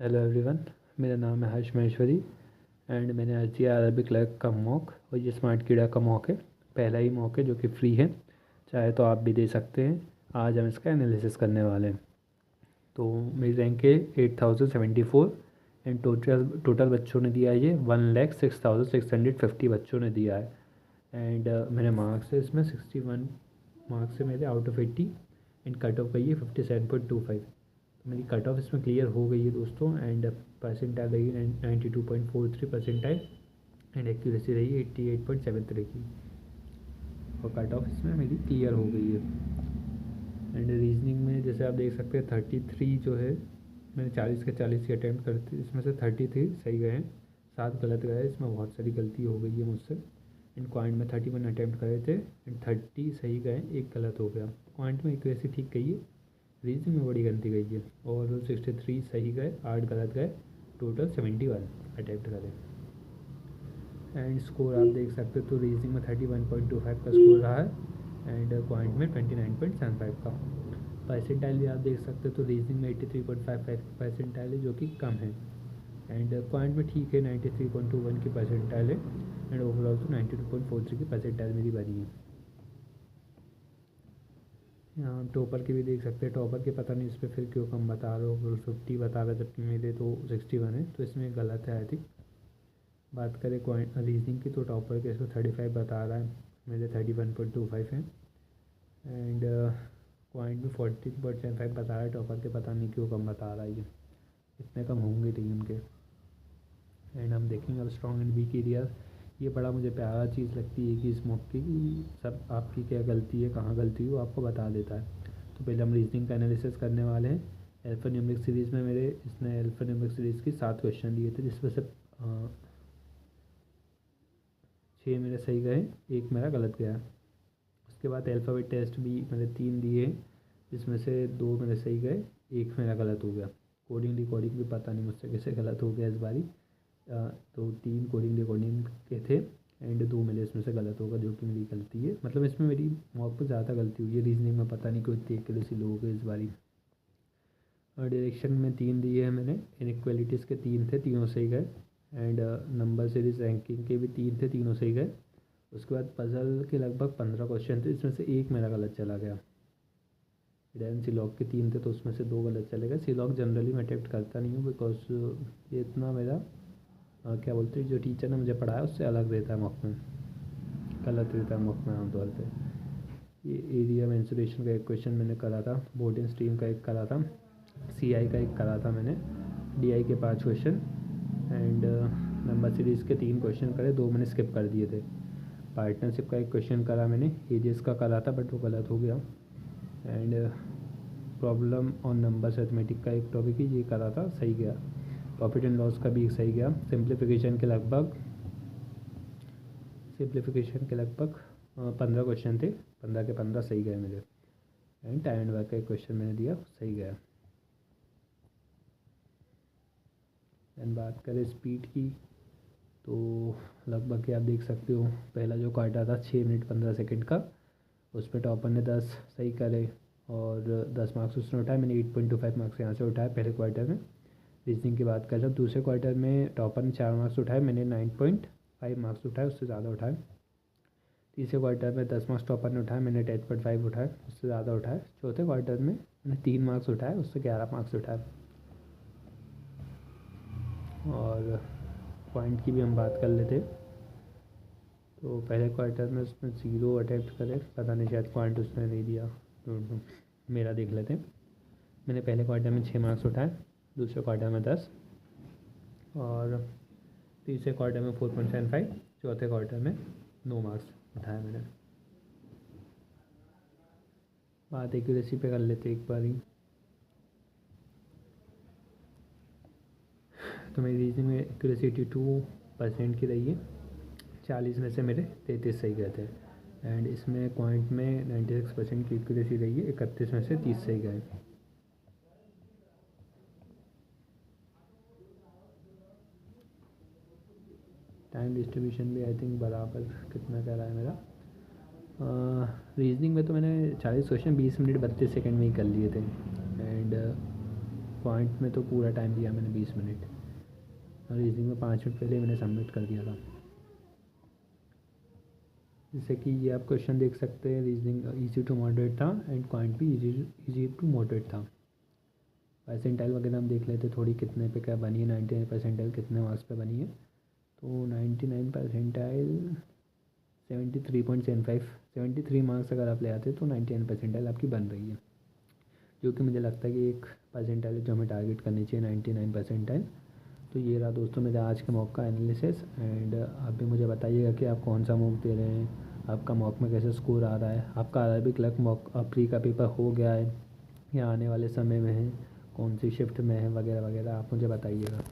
Hello everyone. मेरा नाम है हर्ष महेश्वरी एंड मैंने आज दिया अरबिक क्लर्क का मॉक और ये स्मार्ट कीड़ा का मॉक है। पहला ही मॉक है जो कि फ्री है, चाहे तो आप भी दे सकते हैं। आज हम इसका एनालिसिस करने वाले हैं। तो मेरी रैंक है 8074 एंड टोटल बच्चों ने दिया है ये 1,06,650 बच्चों ने दिया है। एंड मेरे मार्क्स है इसमें 61 मार्क्स है मेरे out of 80 and cut off गई है 57.25। तो मेरी कट ऑफ इसमें क्लियर हो गई है दोस्तों। एंड परसेंटाइल रही है 92.43 परसेंटाइल एंड एक्यूरेसी रही है 88.73 की। और कट ऑफ इसमें मेरी क्लियर हो गई है। एंड रीजनिंग में जैसे आप देख सकते हैं 33 जो है, मैंने 40 के 40 ही अटैम्प्ट करते, इसमें से 33 सही गए हैं, 7 गलत गए। इसमें बहुत सारी गलती हो गई है मुझसे। एंड क्वांट में 31 अटैम्प्ट करे थे एंड 30 सही गए, एक गलत हो गया। क्वांट में एक्यूरेसी ठीक गई है, रीजनिंग में बड़ी गलती गई है। ओवरऑल 63 सही गए, 8 गलत गए, टोटल 71 अटैम्प्ट करे। एंड स्कोर आप देख सकते हो, तो रीजनिंग में 31.25 का स्कोर रहा है एंड क्वांट में 29.75 का। परसेंटाइल भी आप देख सकते हो, तो रीजनिंग में 83.55 परसेंटाइल है जो कि कम है। एंड क्वांट में ठीक है, 93.21 की परसेंटाइल है एंड ओवरऑल तो 92.43 की परसेंटाइल मेरी बनी है। यहाँ टॉपर की भी देख सकते हैं, टॉपर के पता नहीं इस पर फिर क्यों कम बता रहे हो, 50 बता रहे जबकि मेरे तो 61 है, तो इसमें गलत है आई थिंक। बात करें रीजनिंग की, तो टॉपर के इसको 35 बता रहा है, मेरे 31.25 है। एंड क्वाइंट में 14.75 बता रहा है टॉपर के, पता नहीं क्यों कम बता रहा है ये, इतने कम होंगे नहीं उनके। एंड हम देखेंगे अब स्ट्रॉन्ग एंड वीक एरिया। ये बड़ा मुझे प्यारा चीज़ लगती है कि इस मॉक की कि सब आपकी क्या गलती है, कहाँ गलती है वो आपको बता देता है। तो पहले हम रीजनिंग का एनालिसिस करने वाले हैं। अल्फान्यूमेरिक सीरीज़ में मेरे इसने अल्फान्यूमेरिक सीरीज़ की 7 क्वेश्चन लिए थे, जिसमें से 6 मेरे सही गए, एक मेरा गलत गया। उसके बाद अल्फ़ाबेट टेस्ट भी मैंने 3 दिए, जिसमें से 2 मेरे सही गए, एक मेरा गलत हो गया। कोडिंग रिकॉर्डिंग भी पता नहीं मुझसे कैसे गलत हो गया इस बारी। तो 3 कोडिंग रिकॉर्डिंग के थे एंड 2 मेरे इसमें से गलत होगा, जो कि मेरी गलती है। मतलब इसमें मेरी मॉक पर ज़्यादा गलती हुई है, रीजनिंग में पता नहीं क्यों इतनी एक्यूरेसी लो हो गई इस बारी। और डायरेक्शन में 3 दिए हैं मैंने, इनइक्वालिटीज़ के 3 थे, तीनों सही गए। एंड नंबर सीरीज रैंकिंग के भी 3 थे, तीनों सही गए। उसके बाद पज़ल के लगभग 15 क्वेश्चन थे, इसमें से एक मेरा गलत चला गया। डेन सीलॉग के 3 थे, तो उसमें से 2 गलत चले गए। सीलॉग जनरली मैं अटेम्प्ट करता नहीं हूँ, बिकॉज ये इतना मेरा क्या बोलते हैं, जो टीचर ने मुझे पढ़ाया उससे अलग रहता है मॉक में, गलत रहता है मॉक में आमतौर पर। ये एरिया मेंसुरेशन का एक क्वेश्चन मैंने करा था, बोर्डिंग स्ट्रीम का एक करा था, सीआई का एक करा था मैंने, डीआई के 5 क्वेश्चन एंड नंबर सीरीज़ के 3 क्वेश्चन करे, 2 मैंने स्किप कर दिए थे। पार्टनरशिप का एक क्वेश्चन करा मैंने, एजेस का करा था बट वो गलत हो गया। And problem on numbers arithmetic का एक टॉपिक ही ये करा था, सही गया। प्रॉफिट एंड लॉस का भी सही गया। सिंप्लीफिकेशन के लगभग 15 क्वेश्चन थे, 15 के 15 सही गए मेरे। एंड टाइम एंड वर्क का एक क्वेश्चन मैंने दिया, सही गया। एंड बात करें स्पीड की, तो लगभग ये आप देख सकते हो, पहला जो काटा था 6 मिनट 15 सेकंड का, उस पर टॉपर ने 10 सही करे और 10 मार्क्स उसने उठाए। मैंने 8.25 मार्क्स यहाँ से उठाए पहले क्वार्टर में। रीजनिंग की बात करें, दूसरे क्वार्टर में टॉपर ने 4 मार्क्स उठाए, मैंने 9.5 मार्क्स उठाए, उससे ज़्यादा उठाए। तीसरे क्वार्टर में 10 मार्क्स टॉपर ने उठाए, मैंने 10.5 उठाए, उससे ज़्यादा उठाए। चौथे क्वार्टर में मैंने 3 मार्क्स उठाए, उससे 11 मार्क्स उठाए। और पॉइंट की भी हम बात कर लेते। तो पहले क्वार्टर में उसने 0 अटैम्प्ट करे, पता नहीं शायद पॉइंट उसने नहीं दिया, तो मेरा देख लेते हैं। मैंने पहले क्वार्टर में 6 मार्क्स उठाए, दूसरे क्वार्टर में 10 और तीसरे क्वार्टर में 4.75, चौथे क्वार्टर में 9 मार्क्स उठाए मैंने। बात एक्यूरेसी पे कर लेते एक बार ही। तो मेरी रीजनिंग में एक्यूरेसी 82% की रही है, 40 में से मेरे 33 सही गए थे। एंड इसमें क्वांट में 96% की एक्यूरेसी रही है, 31 में से 30 सही गए। टाइम डिस्ट्रीब्यूशन भी आई थिंक बराबर कितना कह रहा है मेरा। रीजनिंग में तो मैंने 40 क्वेश्चन 20 मिनट 32 सेकंड में ही कर लिए थे। एंड क्वांट में तो पूरा टाइम दिया मैंने 20 मिनट, और रीजनिंग में 5 मिनट पहले मैंने सबमिट कर दिया था। जैसे कि ये आप क्वेश्चन देख सकते हैं, रीजनिंग इजी टू मॉडरेट था एंड क्वांट भी इजी टू मॉडरेट था। परसेंटाइल वगैरह हम देख लेते थोड़ी, कितने पे क्या बनी है, 99 परसेंटाइल कितने मार्क्स पे बनी है। तो 99 परसेंटाइल 73.75, 73 मार्क्स अगर आप ले आते तो 99 परसेंटाइल आपकी बन रही है, जो कि मुझे लगता है कि एक परसेंटाइल है जो हमें टारगेट करनी चाहिए, 99 परसेंटाइल। तो ये रहा दोस्तों मेरा आज के मॉक का एनालिसिस। एंड आप भी मुझे बताइएगा कि आप कौन सा मॉक दे रहे हैं, आपका मॉक में कैसे स्कोर आ रहा है, आपका अरबिक क्लर्क मॉक प्री का पेपर हो गया है या आने वाले समय में है, कौन सी शिफ्ट में है, वगैरह वगैरह आप मुझे बताइएगा।